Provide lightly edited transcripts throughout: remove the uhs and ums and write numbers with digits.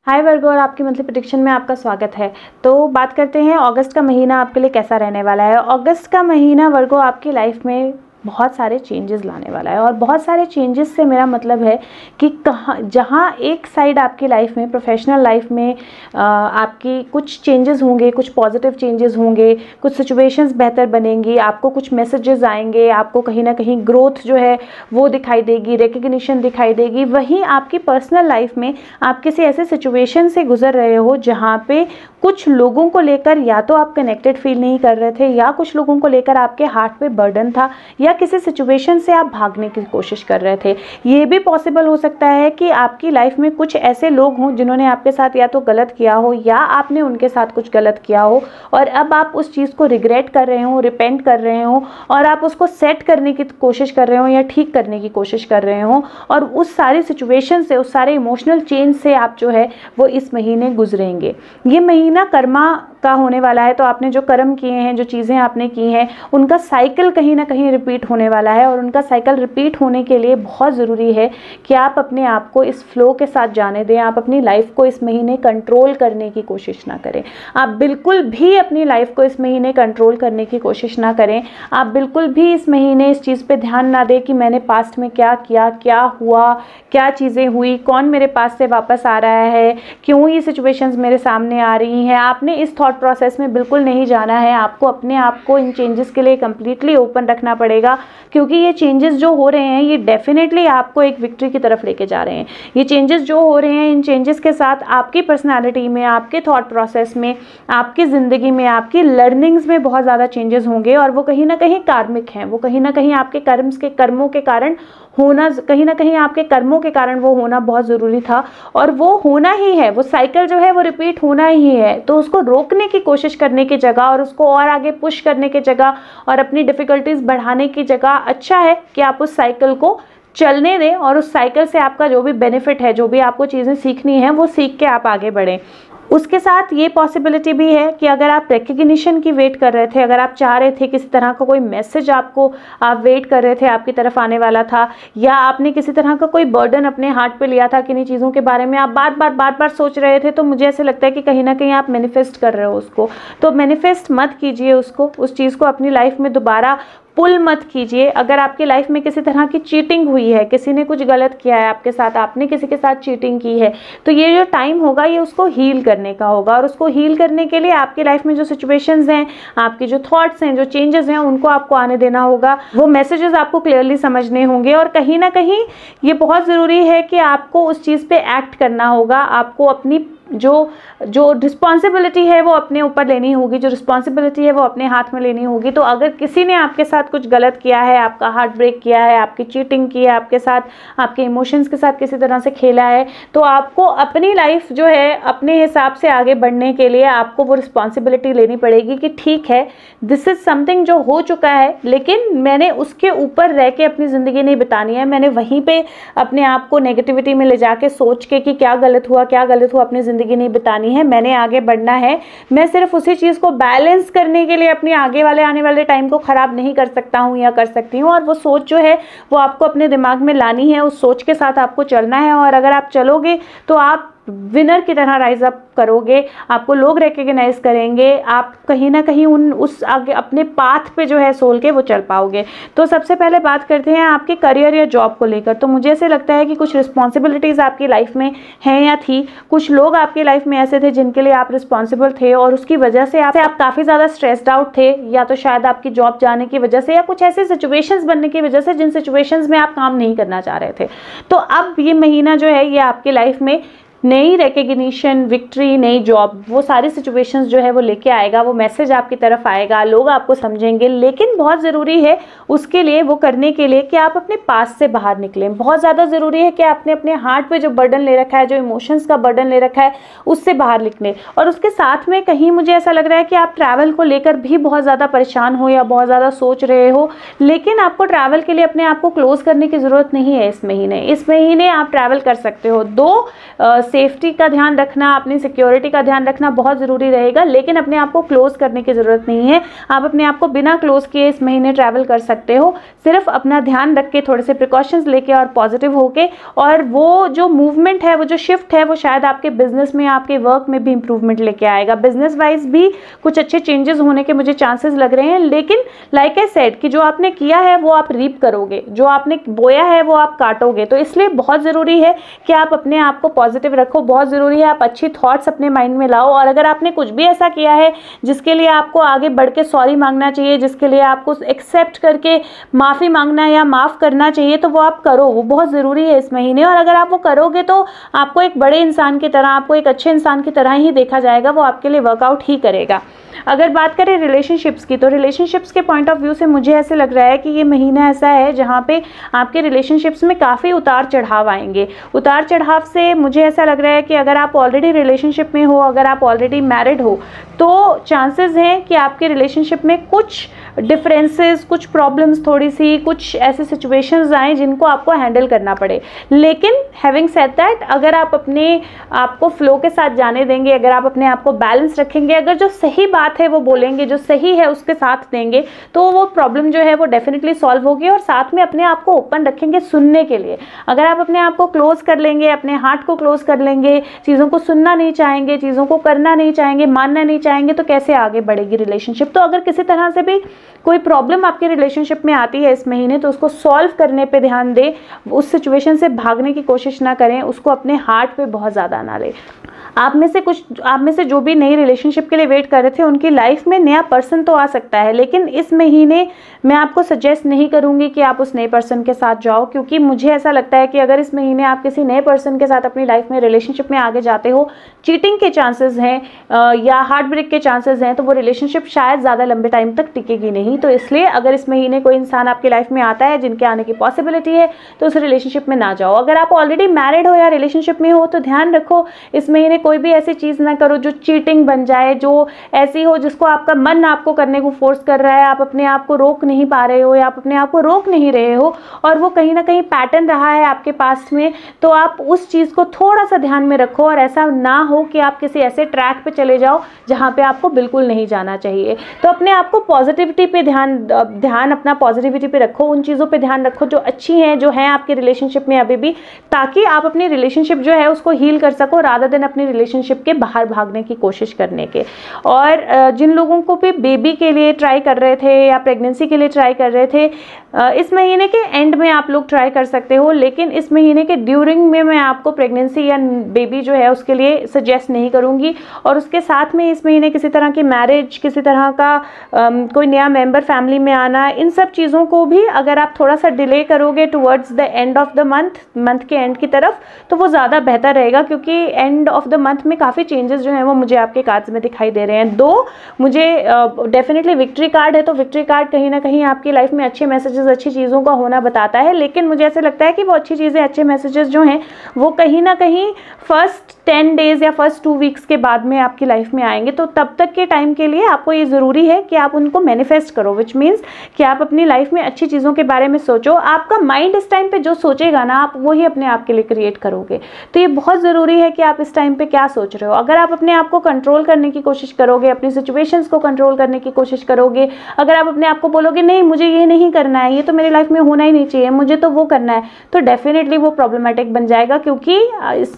हाय वर्गो, और आपकी monthly prediction में आपका स्वागत है। तो बात करते हैं अगस्त का महीना आपके लिए कैसा रहने वाला है। अगस्त का महीना वर्गो आपकी लाइफ में बहुत सारे चेंजेस लाने वाला है, और बहुत सारे चेंजेस से मेरा मतलब है कि जहाँ एक साइड आपकी लाइफ में, प्रोफेशनल लाइफ में आपकी कुछ चेंजेस होंगे, कुछ पॉजिटिव चेंजेस होंगे, कुछ सिचुएशंस बेहतर बनेंगी, आपको कुछ मैसेजेस आएंगे, आपको कहीं ना कहीं ग्रोथ जो है वो दिखाई देगी, रिकग्निशन दिखाई देगी। वहीं आपकी पर्सनल लाइफ में आप किसी ऐसे सिचुएशन से गुजर रहे हो जहाँ पे कुछ लोगों को लेकर या तो आप कनेक्टेड फील नहीं कर रहे थे, या कुछ लोगों को लेकर आपके हार्ट पे बर्डन था, या किसी सिचुएशन से आप भागने की कोशिश कर रहे थे। ये भी पॉसिबल हो सकता है कि आपकी लाइफ में कुछ ऐसे लोग हों जिन्होंने आपके साथ या तो गलत किया हो, या आपने उनके साथ कुछ गलत किया हो, और अब आप उस चीज़ को रिग्रेट कर रहे हो, रिपेंट कर रहे हो, और आप उसको सेट करने की कोशिश कर रहे हो या ठीक करने की कोशिश कर रहे हो। और उस सारी सिचुएशन से, उस सारे इमोशनल चेंज से आप जो है वो इस महीने गुजरेंगे। ये महीना कर्मा का होने वाला है, तो आपने जो कर्म किए हैं, जो चीज़ें आपने की हैं, उनका साइकिल कहीं ना कहीं रिपीट होने वाला है। और उनका साइकिल रिपीट होने के लिए बहुत ज़रूरी है कि आप अपने आप को इस फ्लो के साथ जाने दें। आप अपनी लाइफ को इस महीने कंट्रोल करने की कोशिश ना करें। आप बिल्कुल भी अपनी लाइफ को इस महीने कंट्रोल करने की कोशिश ना करें। आप बिल्कुल भी इस महीने इस चीज़ पे ध्यान ना दें कि मैंने पास्ट में क्या किया, क्या हुआ, क्या चीज़ें हुई, कौन मेरे पास से वापस आ रहा है, क्यों ये सिचुएशंस मेरे सामने आ रही हैं। आपने इस थॉट प्रोसेस में बिल्कुल नहीं जाना है। आपको अपने आप को इन चेंजेस के लिए कंप्लीटली ओपन रखना पड़ेगा, क्योंकि ये चेंजेस जो हो रहे हैं ये डेफिनेटली आपको एक विक्ट्री की तरफ लेके जा रहे हैं। ये चेंजेस जो हो रहे हैं, इन चेंजेस के साथ आपकी पर्सनालिटी में, आपके थॉट प्रोसेस में, आपकी ज़िंदगी में, आपकी लर्निंग्स में बहुत ज़्यादा चेंजेस होंगे। और वो कहीं ना कहीं कार्मिक हैं, वो कहीं ना कहीं आपके कर्मों के कारण होना, कहीं ना कहीं आपके कर्मों के कारण वो होना बहुत ज़रूरी था, और वो होना ही है। वो साइकिल जो है वो रिपीट होना ही है। तो उसको रोकने की कोशिश करने की जगह, और उसको और आगे पुश करने की जगह, और अपनी डिफ़िकल्टीज बढ़ाने की जगह, अच्छा है कि आप उस साइकिल को चलने दें, और उस साइकिल से आपका जो भी बेनिफिट है, जो भी आपको चीज़ें सीखनी है, वो सीख के आप आगे बढ़ें। उसके साथ ये पॉसिबिलिटी भी है कि अगर आप रिकग्निशन की वेट कर रहे थे, अगर आप चाह रहे थे किसी तरह का कोई मैसेज आपको, आप वेट कर रहे थे आपकी तरफ आने वाला था, या आपने किसी तरह का कोई बर्डन अपने हार्ट पे लिया था, किन्हीं चीज़ों के बारे में आप बार बार सोच रहे थे, तो मुझे ऐसे लगता है कि कहीं ना कहीं आप मैनिफेस्ट कर रहे हो उसको। तो मैनिफेस्ट मत कीजिए उसको, उस चीज़ को अपनी लाइफ में दोबारा पुल मत कीजिए। अगर आपकी लाइफ में किसी तरह की चीटिंग हुई है, किसी ने कुछ गलत किया है आपके साथ, आपने किसी के साथ चीटिंग की है, तो ये जो टाइम होगा ये उसको हील करने का होगा। और उसको हील करने के लिए आपकी लाइफ में जो सिचुएशंस हैं, आपके जो थॉट्स हैं, जो चेंजेस हैं, उनको आपको आने देना होगा। वो मैसेजेस आपको क्लियरली समझने होंगे, और कहीं ना कहीं ये बहुत ज़रूरी है कि आपको उस चीज़ पे एक्ट करना होगा। आपको अपनी जो रिस्पॉन्सिबिलिटी है वो अपने ऊपर लेनी होगी, जो रिस्पॉन्सिबिलिटी है वो अपने हाथ में लेनी होगी। तो अगर किसी ने आपके साथ कुछ गलत किया है, आपका हार्ट ब्रेक किया है, आपकी चीटिंग की है आपके साथ, आपके इमोशंस के साथ किसी तरह से खेला है, तो आपको अपनी लाइफ जो है अपने हिसाब से आगे बढ़ने के लिए आपको वो रिस्पॉन्सिबिलिटी लेनी पड़ेगी कि ठीक है, दिस इज़ समथिंग जो हो चुका है, लेकिन मैंने उसके ऊपर रह के अपनी ज़िंदगी नहीं बितानी है। मैंने वहीं पर अपने आप को नेगेटिविटी में ले जाके सोच के कि क्या गलत हुआ, अपनी ज़िंदगी नहीं बितानी है। मैंने आगे बढ़ना है। मैं सिर्फ उसी चीज़ को बैलेंस करने के लिए अपने आने वाले टाइम को ख़राब नहीं कर सकता हूँ या कर सकती हूँ। और वो सोच जो है वो आपको अपने दिमाग में लानी है, उस सोच के साथ आपको चलना है। और अगर आप चलोगे तो आप विनर की तरह राइज अप करोगे, आपको लोग रिकग्नाइज करेंगे, आप कहीं ना कहीं उस आगे अपने पाथ पे जो है सोल के वो चल पाओगे। तो सबसे पहले बात करते हैं आपके करियर या जॉब को लेकर। तो मुझे ऐसे लगता है कि कुछ रिस्पॉन्सिबिलिटीज़ आपकी लाइफ में हैं या थी, कुछ लोग आपकी लाइफ में ऐसे थे जिनके लिए आप रिस्पॉन्सिबल थे, और उसकी वजह से आप काफ़ी ज़्यादा स्ट्रेस्ड आउट थे, या तो शायद आपकी जॉब जाने की वजह से, या कुछ ऐसे सिचुएशंस बनने की वजह से जिन सिचुएशंस में आप काम नहीं करना चाह रहे थे। तो अब ये महीना जो है ये आपकी लाइफ में नई रिकग्निशन, विक्ट्री, नई जॉब, वो सारी सिचुएशंस जो है वो लेके आएगा। वो मैसेज आपकी तरफ आएगा, लोग आपको समझेंगे। लेकिन बहुत ज़रूरी है उसके लिए, वो करने के लिए कि आप अपने पास से बाहर निकलें। बहुत ज़्यादा ज़रूरी है कि आपने अपने हार्ट पे जो बर्डन ले रखा है, जो इमोशंस का बर्डन ले रखा है, उससे बाहर निकलें। और उसके साथ में कहीं मुझे ऐसा लग रहा है कि आप ट्रैवल को लेकर भी बहुत ज़्यादा परेशान हो या बहुत ज़्यादा सोच रहे हो, लेकिन आपको ट्रैवल के लिए अपने आप को क्लोज करने की ज़रूरत नहीं है। इस महीने आप ट्रैवल कर सकते हो। 2 सेफ्टी का ध्यान रखना, अपनी सिक्योरिटी का ध्यान रखना बहुत ज़रूरी रहेगा, लेकिन अपने आप को क्लोज करने की ज़रूरत नहीं है। आप अपने आप को बिना क्लोज किए इस महीने ट्रैवल कर सकते हो, सिर्फ अपना ध्यान रख के, थोड़े से प्रिकॉशंस लेके और पॉजिटिव होके, और वो जो मूवमेंट है, वो जो शिफ्ट है, वो शायद आपके बिजनेस में, आपके वर्क में भी इंप्रूवमेंट लेके आएगा। बिजनेस वाइज भी कुछ अच्छे चेंजेस होने के मुझे चांसेस लग रहे हैं, लेकिन लाइक आई सेड कि जो आपने किया है वो आप रीप करोगे, जो आपने बोया है वो आप काटोगे। तो इसलिए बहुत ज़रूरी है कि आप अपने आप को पॉजिटिव रखो, बहुत ज़रूरी है आप अच्छी थॉट्स अपने माइंड में लाओ, और अगर आपने कुछ भी ऐसा किया है जिसके लिए आपको आगे बढ़ के सॉरी मांगना चाहिए, जिसके लिए आपको एक्सेप्ट करके माफ़ी मांगना या माफ़ करना चाहिए, तो वो आप करो, वो बहुत ज़रूरी है इस महीने। और अगर आप वो करोगे तो आपको एक बड़े इंसान की तरह, आपको एक अच्छे इंसान की तरह ही देखा जाएगा, वो आपके लिए वर्कआउट ही करेगा। अगर बात करें रिलेशनशिप्स की, तो रिलेशनशिप्स के पॉइंट ऑफ व्यू से मुझे ऐसे लग रहा है कि ये महीना ऐसा है जहाँ पे आपके रिलेशनशिप्स में काफ़ी उतार चढ़ाव आएंगे। उतार चढ़ाव से मुझे ऐसा लग रहा है कि अगर आप ऑलरेडी रिलेशनशिप में हो, अगर आप ऑलरेडी मैरिड हो, तो चांसेस हैं कि आपके रिलेशनशिप में कुछ डिफरेंसेस, कुछ प्रॉब्लम्स, थोड़ी सी कुछ ऐसे सिचुएशंस आए जिनको आपको हैंडल करना पड़े। लेकिन हैविंग सेड दैट, अगर आप अपने आप को फ्लो के साथ जाने देंगे, अगर आप अपने आप को बैलेंस रखेंगे, अगर जो सही बात है वो बोलेंगे, जो सही है उसके साथ देंगे, तो वो प्रॉब्लम जो है वो डेफिनेटली सॉल्व होगी। और साथ में अपने आप को ओपन रखेंगे सुनने के लिए। अगर आप अपने आप को क्लोज कर लेंगे, अपने हार्ट को क्लोज कर लेंगे, चीज़ों को सुनना नहीं चाहेंगे, चीज़ों को करना नहीं चाहेंगे, मानना नहीं चाहेंगे, तो कैसे आगे बढ़ेगी रिलेशनशिप। तो अगर किसी तरह से भी कोई प्रॉब्लम आपके रिलेशनशिप में आती है इस महीने, तो उसको सॉल्व करने पे ध्यान दें, उस सिचुएशन से भागने की कोशिश ना करें, उसको अपने हार्ट पे बहुत ज़्यादा ना लें। आप में से जो भी नई रिलेशनशिप के लिए वेट कर रहे थे, उनकी लाइफ में नया पर्सन तो आ सकता है, लेकिन इस महीने मैं आपको सजेस्ट नहीं करूंगी कि आप उस नए पर्सन के साथ जाओ, क्योंकि मुझे ऐसा लगता है कि अगर इस महीने आप किसी नए पर्सन के साथ अपनी लाइफ में, रिलेशनशिप में आगे जाते हो, चीटिंग के चांसेस हैं या हार्ट ब्रेक के चांसेस हैं, तो वो रिलेशनशिप शायद ज़्यादा लंबे टाइम तक टिकेगी नहीं। तो इसलिए अगर इस महीने कोई इंसान आपकी लाइफ में आता है जिनके आने की पॉसिबिलिटी है, तो उस रिलेशनशिप में ना जाओ। अगर आप ऑलरेडी मैरिड हो या रिलेशनशिप में हो, तो ध्यान रखो इस महीने कोई भी ऐसी चीज़ ना करो जो चीटिंग बन जाए, जो ऐसी हो जिसको आपका मन आपको करने को फोर्स कर रहा है, आप अपने आप को रोक नहीं पा रहे हो या आप अपने आप को रोक नहीं रहे हो, और वो कहीं ना कहीं पैटर्न रहा है आपके पास में, तो आप उस चीज़ को थोड़ा सा ध्यान में रखो, और ऐसा ना हो कि आप किसी ऐसे ट्रैक पे चले जाओ जहाँ पे आपको बिल्कुल नहीं जाना चाहिए। तो अपने आप को पॉजिटिविटी पे ध्यान अपना पॉजिटिविटी पे रखो, उन चीज़ों पे ध्यान रखो जो अच्छी हैं, जो हैं आपके रिलेशनशिप में अभी भी, ताकि आप अपनी रिलेशनशिप जो है उसको हील कर सको, रादर देन अपनी रिलेशनशिप के बाहर भागने की कोशिश करने के। और जिन लोगों को भी बेबी के लिए ट्राई कर रहे थे या प्रेगनेंसी के लिए ट्राई कर रहे थे, इस महीने के एंड में आप लोग ट्राई कर सकते हो, लेकिन इस महीने के ड्यूरिंग में मैं आपको प्रेगनेंसी या बेबी जो है उसके लिए सजेस्ट नहीं करूंगी। और उसके साथ में इस महीने किसी तरह की मैरिज, किसी तरह का कोई नया मेंबर फैमिली में आना, इन सब चीज़ों को भी अगर आप थोड़ा सा डिले करोगे towards the end of the month के एंड की तरफ, तो वो ज़्यादा बेहतर रहेगा, क्योंकि एंड ऑफ द मंथ में काफ़ी चेंजेस जो हैं वो मुझे आपके कार्ड्स में दिखाई दे रहे हैं। दो मुझे डेफिनेटली विक्ट्री कार्ड है, तो विक्ट्री कार्ड कहीं ना कहीं आपकी लाइफ में अच्छे मैसेजेस, अच्छी चीज़ों का होना बताता है, लेकिन मुझे ऐसे लगता है कि वो अच्छी चीज़ें, अच्छे मैसेजेस जो हैं वो कहीं ना कहीं फर्स्ट 10 डेज या फर्स्ट 2 वीक्स के बाद में आपकी लाइफ में आएंगे। तो तब तक के टाइम के लिए आपको ये ज़रूरी है कि आप उनको मैनिफेस्ट करो, विच मीन्स कि आप अपनी लाइफ में अच्छी चीज़ों के बारे में सोचो। आपका माइंड इस टाइम पे जो सोचेगा ना, आप वही अपने आप के लिए क्रिएट करोगे। तो ये बहुत ज़रूरी है कि आप इस टाइम पे क्या सोच रहे हो। अगर आप अपने आप को कंट्रोल करने की कोशिश करोगे, अपनी सिचुएशंस को कंट्रोल करने की कोशिश करोगे, अगर आप अपने आप को बोलोगे नहीं मुझे ये नहीं करना है, ये तो मेरी लाइफ में होना ही नहीं चाहिए, मुझे तो वो करना है, तो डेफिनेटली वो प्रॉब्लमेटिक बन जाएगा, क्योंकि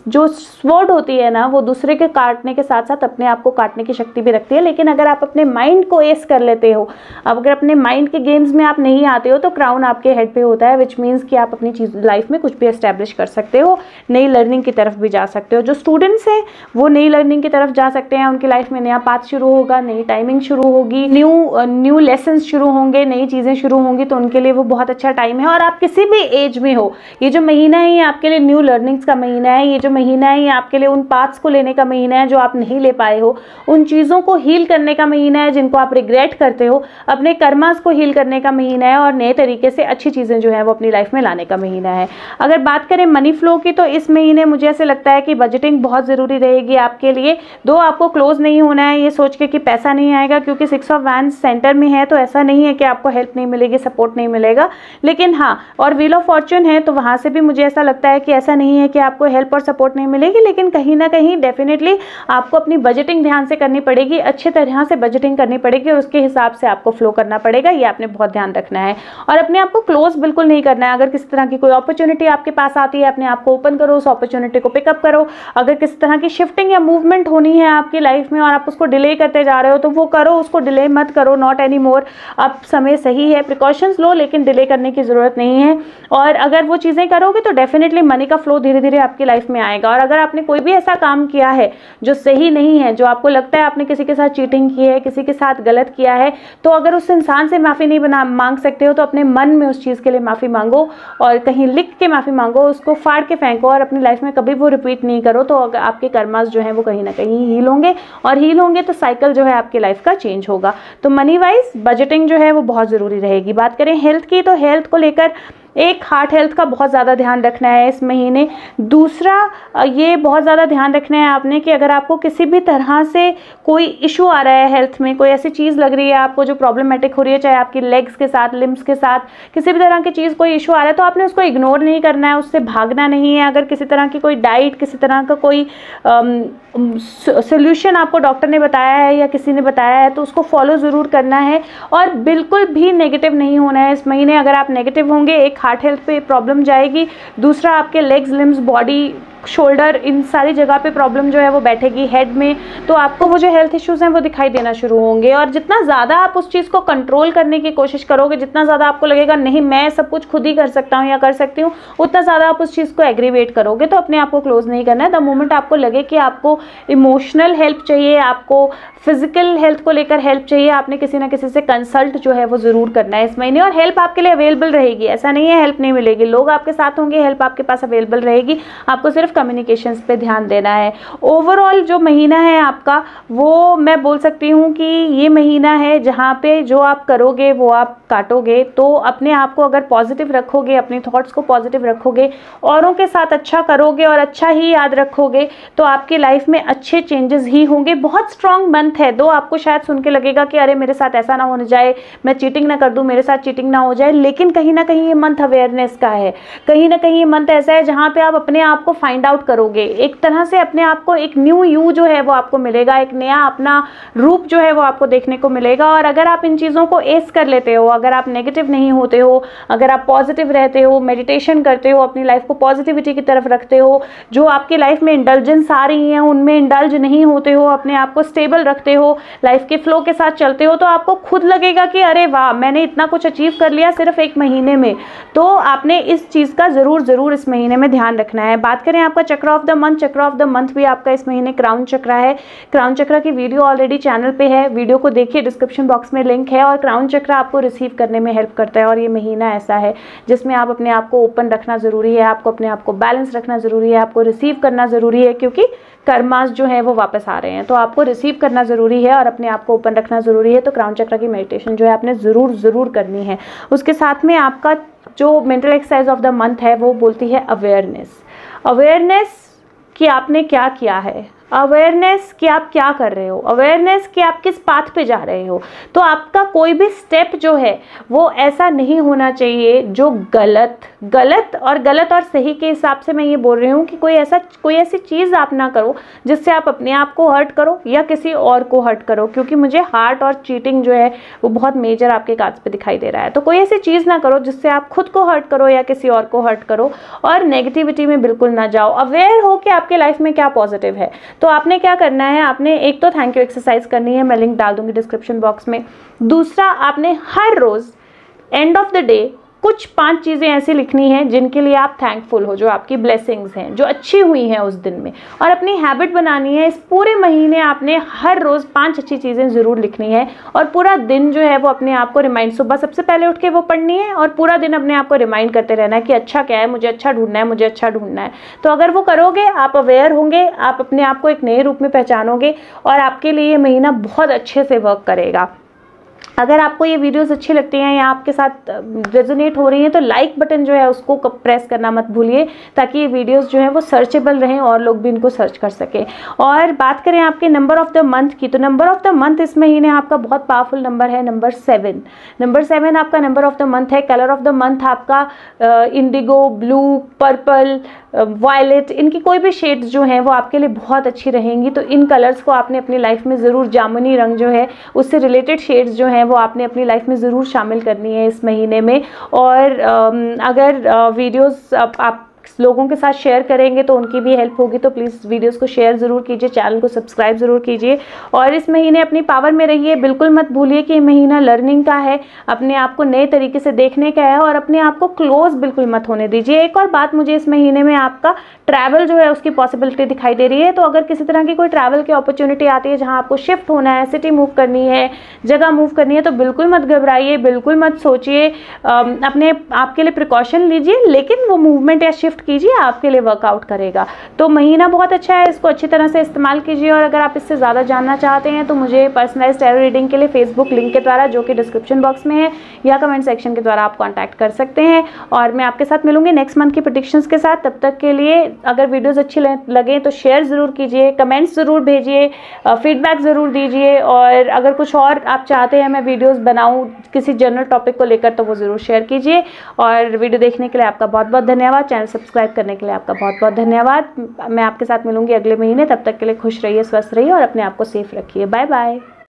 जो स्वॉर्ड होती है ना, वो दूसरे के काटने के साथ साथ अपने आप को काटने की शक्ति भी रखती है। लेकिन अगर आप अपने माइंड को एस कर लेते हो, अब अगर अपने माइंड के गेम्स में आप नहीं आते हो, तो क्राउन आपके हेड पे होता है, विच मीन्स कि आप अपनी चीज लाइफ में कुछ भी एस्टेब्लिश कर सकते हो, नई लर्निंग की तरफ भी जा सकते हो। जो स्टूडेंट्स हैं वो नई लर्निंग की तरफ जा सकते हैं, उनकी लाइफ में नया पाथ शुरू होगा, नई टाइमिंग शुरू होगी, न्यू लेसन शुरू होंगे, नई चीज़ें शुरू होंगी, तो उनके लिए वो बहुत अच्छा टाइम है। और आप किसी भी एज में हो, ये जो महीना है ये आपके लिए न्यू लर्निंग्स का महीना है, ये जो महीना है ये आपके लिए उन पाथ्स को लेने का महीना है जो आप नहीं ले पाए हो, उन चीज़ों को हील करने का महीना है जिनको आप रिग्रेट करते हो, अपने कर्मास को हील करने का महीना है और नए तरीके से अच्छी चीज़ें जो है वो अपनी लाइफ में लाने का महीना है। अगर बात करें मनी फ्लो की, तो इस महीने मुझे ऐसे लगता है कि बजटिंग बहुत ज़रूरी रहेगी आपके लिए। दो, आपको क्लोज नहीं होना है ये सोच के कि पैसा नहीं आएगा, क्योंकि 6 ऑफ वैंड्स सेंटर में है, तो ऐसा नहीं है कि आपको हेल्प नहीं मिलेगी, सपोर्ट नहीं मिलेगा। लेकिन हाँ, और व्हील ऑफ फॉर्च्यून है, तो वहाँ से भी मुझे ऐसा लगता है कि ऐसा नहीं है कि आपको हेल्प और सपोर्ट नहीं मिलेगी, लेकिन कहीं ना कहीं डेफिनेटली आपको अपनी बजटिंग ध्यान से करनी पड़ेगी, अच्छे तरह से बजटिंग करनी पड़ेगी और उसके हिसाब से आपको फ्लो करना पड़ेगा। ये आपने बहुत ध्यान रखना है और अपने आप को क्लोज बिल्कुल नहीं करना है। अगर किसी तरह की कोई अपॉर्चुनिटी आपके पास आती है, अपने आप को ओपन करो, उस अपॉर्चुनिटी को पिकअप करो। अगर किसी तरह की शिफ्टिंग या मूवमेंट होनी है आपकी लाइफ में और आप उसको डिले करते जा रहे हो, तो वो करो, उसको डिले मत करो, नॉट एनी मोर। अब समय सही है, प्रिकॉशंस लो, लेकिन डिले करने की जरूरत नहीं है। और अगर वो चीज़ें करोगे तो डेफिनेटली मनी का फ्लो धीरे धीरे आपकी लाइफ में आएगा। और अगर आपने कोई भी ऐसा काम किया है जो सही नहीं है, जो आपको लगता है आपने किसी के साथ चीटिंग की है, किसी के साथ गलत किया है, तो अगर उस इंसान से माफ़ी नहीं मांग सकते हो, तो अपने मन में उस चीज़ के लिए माफ़ी मांगो और कहीं लिख के माफ़ी मांगो, उसको फाड़ के फेंको और अपनी लाइफ में कभी वो रिपीट नहीं करो। तो आपके कर्मास जो है वो कहीं ना कहीं हील होंगे और हील होंगे तो साइकिल जो है आपकी लाइफ का चेंज होगा। तो मनी वाइज बजटिंग जो है वो बहुत ज़रूरी रहेगी। बात करें हेल्थ की, तो हेल्थ को लेकर एक हार्ट हेल्थ का बहुत ज़्यादा ध्यान रखना है इस महीने। दूसरा, ये बहुत ज़्यादा ध्यान रखना है आपने कि अगर आपको किसी भी तरह से कोई इशू आ रहा है हेल्थ में, कोई ऐसी चीज़ लग रही है आपको जो प्रॉब्लमेटिक हो रही है, चाहे आपकी लेग्स के साथ, लिम्स के साथ, किसी भी तरह की चीज़ कोई इशू आ रहा है, तो आपने उसको इग्नोर नहीं करना है, उससे भागना नहीं है। अगर किसी तरह की कोई डाइट, किसी तरह का कोई सोल्यूशन आपको डॉक्टर ने बताया है या किसी ने बताया है, तो उसको फॉलो ज़रूर करना है और बिल्कुल भी नेगेटिव नहीं होना है इस महीने। अगर आप नेगेटिव होंगे, एक हार्ट हेल्थ पे प्रॉब्लम जाएगी, दूसरा आपके लेग्स, लिम्स, बॉडी, शोल्डर, इन सारी जगह पे प्रॉब्लम जो है वो बैठेगी हेड में, तो आपको वो जो हेल्थ इश्यूज हैं वो दिखाई देना शुरू होंगे। और जितना ज़्यादा आप उस चीज़ को कंट्रोल करने की कोशिश करोगे, जितना ज़्यादा आपको लगेगा नहीं मैं सब कुछ खुद ही कर सकता हूँ या कर सकती हूँ, उतना ज़्यादा आप उस चीज़ को एग्रीवेट करोगे। तो अपने आप को क्लोज नहीं करना है। द मोमेंट आपको लगे कि आपको इमोशनल हेल्प चाहिए, आपको फिजिकल हेल्थ को लेकर हेल्प चाहिए, आपने किसी ना किसी से कंसल्ट जो है वो ज़रूर करना है इस महीने। और हेल्प आपके लिए अवेलेबल रहेगी, ऐसा नहीं है हेल्प नहीं मिलेगी, लोग आपके साथ होंगे, हेल्प आपके पास अवेलेबल रहेगी। आपको सिर्फ कम्युनिकेशंस पे ध्यान देना है। ओवरऑल जो महीना है आपका, वो मैं बोल सकती हूँ कि ये महीना है जहाँ पे जो आप करोगे वो आप काटोगे। तो अपने आप को अगर पॉजिटिव रखोगे, अपने थॉट्स को पॉजिटिव रखोगे, औरों के साथ अच्छा करोगे और अच्छा ही याद रखोगे, तो आपकी लाइफ में अच्छे चेंजेस ही होंगे। बहुत स्ट्रॉन्ग मंथ है। दो, आपको शायद सुन के लगेगा कि अरे मेरे साथ ऐसा ना होने जाए, मैं चीटिंग ना कर दूं, मेरे साथ चीटिंग ना हो जाए, लेकिन कहीं ना कहीं ये मंथ अवेयरनेस का है। कहीं ना कहीं ये मंथ ऐसा है जहाँ पे आप अपने आप को फाइंड आउट करोगे, एक तरह से अपने आप को एक न्यू यू जो है वो आपको मिलेगा, एक नया अपना रूप जो है वो आपको देखने को मिलेगा। और अगर आप इन चीज़ों को एस कर लेते हो, अगर आप नेगेटिव नहीं होते हो, अगर आप पॉजिटिव रहते हो, मेडिटेशन करते हो, अपनी लाइफ को पॉजिटिविटी की तरफ रखते हो, जो आपकी लाइफ में इंडल्जेंस आ रही हैं उनमें इंडल्ज नहीं होते हो, अपने आप को स्टेबल रखते हो, लाइफ के फ्लो के साथ चलते हो, तो आपको खुद लगेगा कि अरे वाह मैंने इतना कुछ अचीव कर लिया सिर्फ एक महीने में। तो आपने इस चीज़ का ज़रूर इस महीने में ध्यान रखना है। बात करें आपका चक्र ऑफ द मंथ, चक्र ऑफ द मंथ भी आपका इस महीने क्राउन चक्र है। क्राउन चक्र की वीडियो ऑलरेडी चैनल पे है, वीडियो को देखिए, डिस्क्रिप्शन बॉक्स में लिंक है। और क्राउन चक्र आपको रिसीव करने में हेल्प करता है। और ये महीना ऐसा है जिसमें आप अपने आप को ओपन रखना ज़रूरी है, आपको अपने आप को बैलेंस रखना ज़रूरी है, आपको रिसीव करना ज़रूरी है, क्योंकि कर्मास जो है वो वापस आ रहे हैं, तो आपको रिसीव करना ज़रूरी है और अपने आप को ओपन रखना ज़रूरी है। तो क्राउन चक्र की मेडिटेशन जो है आपने ज़रूर करनी है। उसके साथ में आपका जो mental exercise of the month है वो बोलती है अवेयरनेस कि आपने क्या किया है, अवेयरनेस कि आप क्या कर रहे हो, अवेयरनेस कि आप किस पाथ पे जा रहे हो। तो आपका कोई भी स्टेप जो है वो ऐसा नहीं होना चाहिए जो गलत और सही के हिसाब से मैं ये बोल रही हूँ कि कोई ऐसी चीज़ आप ना करो जिससे आप अपने आप को हर्ट करो या किसी और को हर्ट करो, क्योंकि मुझे हार्ट और चीटिंग जो है वो बहुत मेजर आपके कार्ड्स पे दिखाई दे रहा है। तो कोई ऐसी चीज़ ना करो जिससे आप खुद को हर्ट करो या किसी और को हर्ट करो, और नेगेटिविटी में बिल्कुल ना जाओ। अवेयर हो कि आपके लाइफ में क्या पॉजिटिव है। तो आपने क्या करना है, आपने एक तो थैंक यू एक्सरसाइज करनी है, मैं लिंक डाल दूंगी डिस्क्रिप्शन बॉक्स में। दूसरा, आपने हर रोज एंड ऑफ द डे कुछ 5 चीज़ें ऐसी लिखनी है जिनके लिए आप थैंकफुल हो, जो आपकी ब्लेसिंग्स हैं, जो अच्छी हुई हैं उस दिन में, और अपनी हैबिट बनानी है। इस पूरे महीने आपने हर रोज़ 5 अच्छी चीज़ें ज़रूर लिखनी है और पूरा दिन जो है वो अपने आप को रिमाइंड, सुबह सबसे पहले उठ के वो पढ़नी है और पूरा दिन अपने आप को रिमाइंड करते रहना है कि अच्छा क्या है, मुझे अच्छा ढूंढना है, मुझे अच्छा ढूंढना है। तो अगर वो करोगे, आप अवेयर होंगे, आप अपने आप को एक नए रूप में पहचानोगे और आपके लिए ये महीना बहुत अच्छे से वर्क करेगा। अगर आपको ये वीडियोस अच्छी लगती हैं या आपके साथ रेजोनेट हो रही हैं तो लाइक बटन जो है उसको प्रेस करना मत भूलिए, ताकि ये वीडियोस जो हैं वो सर्चेबल रहें और लोग भी इनको सर्च कर सकें। और बात करें आपके नंबर ऑफ द मंथ की, तो नंबर ऑफ द मंथ इस महीने आपका बहुत पावरफुल नंबर है, नंबर 7। नंबर 7 आपका नंबर ऑफ द मंथ है। कलर ऑफ द मंथ आपका इंडिगो, ब्लू, पर्पल, वायलेट, इनकी कोई भी शेड्स जो हैं वो आपके लिए बहुत अच्छी रहेंगी। तो इन कलर्स को आपने अपनी लाइफ में ज़रूर, जामुनी रंग जो है उससे रिलेटेड शेड्स जो हैं वो आपने अपनी लाइफ में ज़रूर शामिल करनी है इस महीने में। और अगर वीडियोस आप लोगों के साथ शेयर करेंगे तो उनकी भी हेल्प होगी, तो प्लीज़ वीडियोस को शेयर ज़रूर कीजिए, चैनल को सब्सक्राइब ज़रूर कीजिए। और इस महीने अपनी पावर में रहिए, बिल्कुल मत भूलिए कि ये महीना लर्निंग का है, अपने आप को नए तरीके से देखने का है और अपने आप को क्लोज बिल्कुल मत होने दीजिए। एक और बात, मुझे इस महीने में आपका ट्रैवल जो है उसकी पॉसिबिलिटी दिखाई दे रही है। तो अगर किसी तरह की कोई ट्रैवल की अपॉर्चुनिटी आती है जहाँ आपको शिफ्ट होना है, सिटी मूव करनी है, जगह मूव करनी है, तो बिल्कुल मत घबराइए, बिल्कुल मत सोचिए, अपने आपके लिए प्रिकॉशन लीजिए, लेकिन वो मूवमेंट या शिफ्ट कीजिए, आपके लिए वर्कआउट करेगा। तो महीना बहुत अच्छा है, इसको अच्छी तरह से इस्तेमाल कीजिए। और अगर आप इससे ज़्यादा जानना चाहते हैं तो मुझे पर्सनलाइज्ड टैरो रीडिंग के लिए फेसबुक लिंक के द्वारा, जो कि डिस्क्रिप्शन बॉक्स में है, या कमेंट सेक्शन के द्वारा आप कॉन्टैक्ट कर सकते हैं। और मैं आपके साथ मिलूंगी नेक्स्ट मंथ की प्रेडिक्शंस के साथ। तब तक के लिए अगर वीडियोज़ अच्छी लगे तो शेयर ज़रूर कीजिए, कमेंट्स ज़रूर भेजिए, फीडबैक ज़रूर दीजिए। और अगर कुछ और आप चाहते हैं मैं वीडियोज़ बनाऊँ किसी जनरल टॉपिक को लेकर तो वो ज़रूर शेयर कीजिए। और वीडियो देखने के लिए आपका बहुत बहुत धन्यवाद, चैनल सब्सक्राइब करने के लिए आपका बहुत बहुत धन्यवाद। मैं आपके साथ मिलूंगी अगले महीने, तब तक के लिए खुश रहिए, स्वस्थ रहिए और अपने आप को सेफ रखिए। Bye bye.